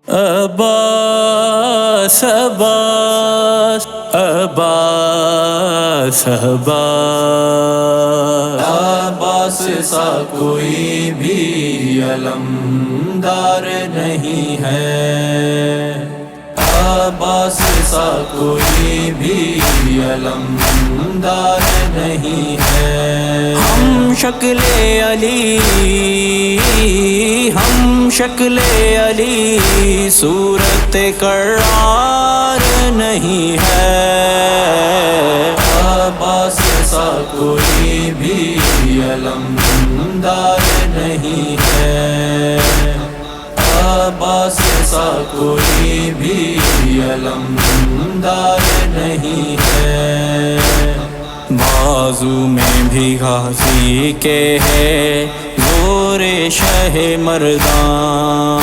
عباس عباس عباس عباس عباس سا کوئی بھی علمدار نہیں ہے، عباس سا کوئی بھی علمدار نہیں ہے۔ ہم شکل علی، ہم شکل علی، صورت کرار نہیں ہے۔ عباس سا کوئی بھی علمدار نہیں ہے، عباس سا کوئی بھی علمدار نہیں ہے۔ بازو میں بھی غازی کے ہے زور شہ مرداں،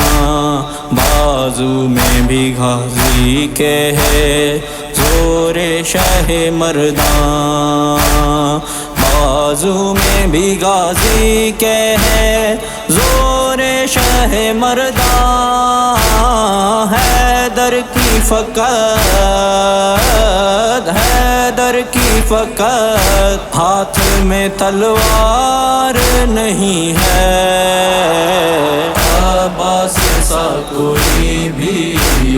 بازو میں بھی غازی کے ہے زور شہ مرداں، بازو میں بھی غازی کے ہے زور شہ مرداں۔ حیدر کی فقط، حیدر کی فقط ہاتھ میں تلوار نہیں ہے۔ عباس سا کوئی بھی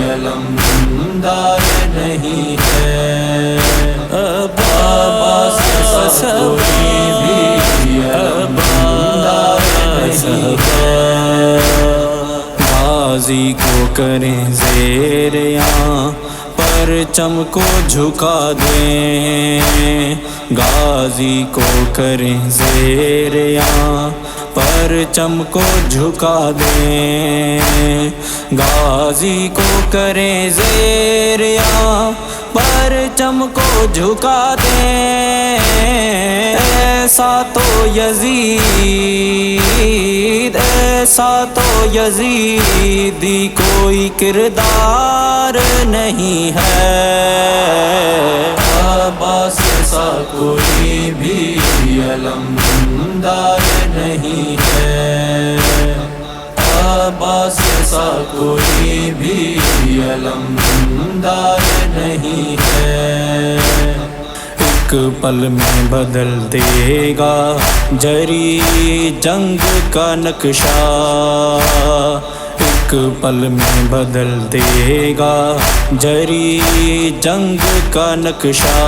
علمدار نہیں ہے، عباس سا کوئی بھی علمدار نہیں ہے۔ غازی کو کریں زیر یاں، پرچم کو جھکا دیں، غازی کو کریں زیر یاں، پرچم کو جھکا دیں، غازی کو کریں زیر یاں، پرچم کو جھکا دیں۔ ایسا تو یزید، ایسا تو یزیدی کوئی کردار نہیں ہے۔ عباس سا کوئی بھی علمدار نہیں ہے، عباس سا کوئی بھی علمدار نہیں ہے۔ ایک پل میں بدل دے گا جری جنگ کا نقشہ، ایک پل میں بدل دے گا جری جنگ کا نقشہ،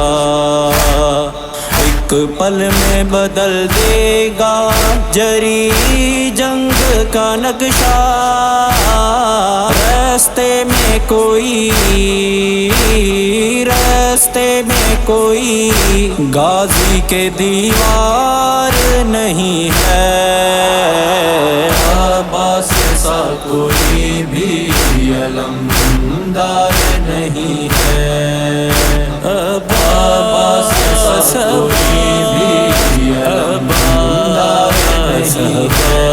ایک پل میں بدل دے گا جری جنگ کا نقشہ۔ راستے میں کوئی، راستے میں کوئی غازی کے دیوار نہیں ہے۔ عباس سا کوئی بھی علمدار نہیں ہے، عباس سا کوئی بھی علمدار نہیں ہے۔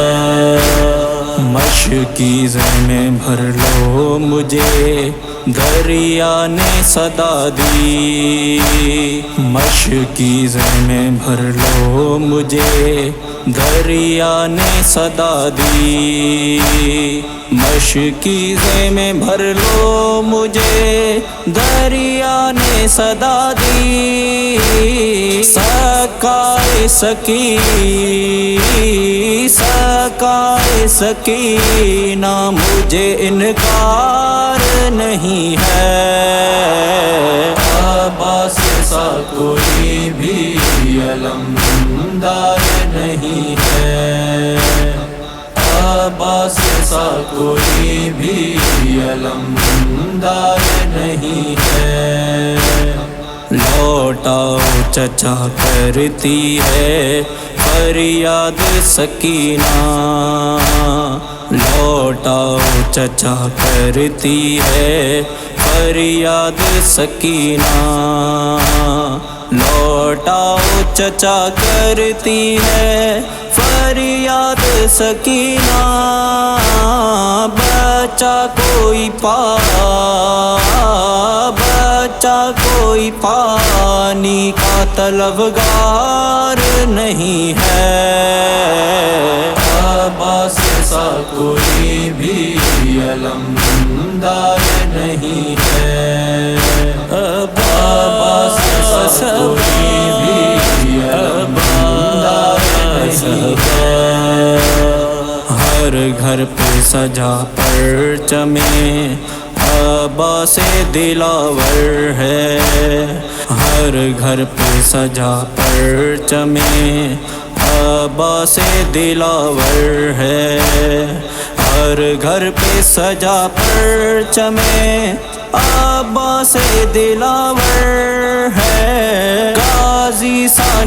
مشکیزیں میں بھر لو مجھے، دریا نے صدا دی، مشکیزیں میں بھر لو مجھے، دریا نے صدا دی، مشکیزیں میں بھر لو مجھے، دریا نے صدا دی۔ سقائے سکی، سقائے سکینہ مجھے انکار نہیں ہے۔ عباس سا کوئی بھی علمدار نہیں ہے، عباس سا کوئی بھی علمدار نہیں ہے۔ لوٹاؤ چچا کرتی ہے فریاد سکینہ، لوٹاؤ چچا کرتی ہے فریاد سکینہ، لوٹاؤ چچا کرتی ہے فریاد سکینہ۔ بچہ کوئی بچہ کوئی پانی کا طلبگار نہیں ہے۔ عباس جیسا کوئی بھی علمدار نہیں ہے، عباس جیسا کوئی بھی علمدار نہیں ہے۔ ہر گھر پہ سجا پرچم عباس دلاور ہے، ہر گھر پہ سجا پرچم عباس دلاور ہے، ہر گھر پہ سجا پرچم عباس دلاور ہے۔ غازی سا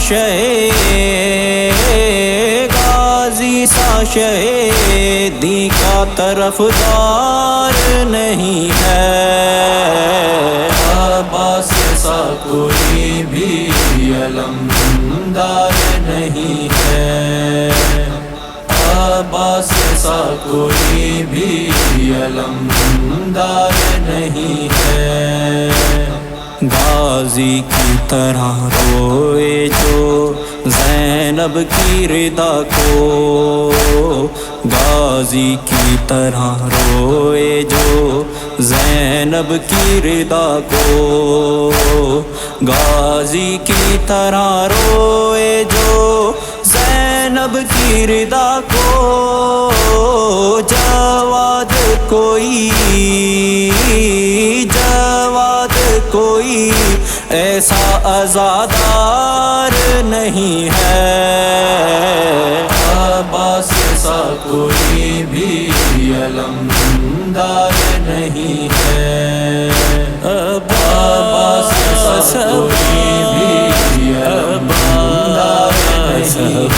شہیدی کا طرفدار نہیں ہے، عباس جیسا کوئی بھی علمدار نہیں ہے، عباس جیسا کوئی بھی علمدار نہیں ہے۔ غازی کی طرح روئے جو زینب کی رضا کو، غازی کی طرح روئے جو زینب کی رضا کو، غازی کی طرح روئے جو زینب کی رضا کو۔ جواد کوئی ایسا عزادار نہیں ہے، عباس جیسا کوئی بھی علمدار نہیں ہے، عباس جیسا کوئی بھی علمدار نہیں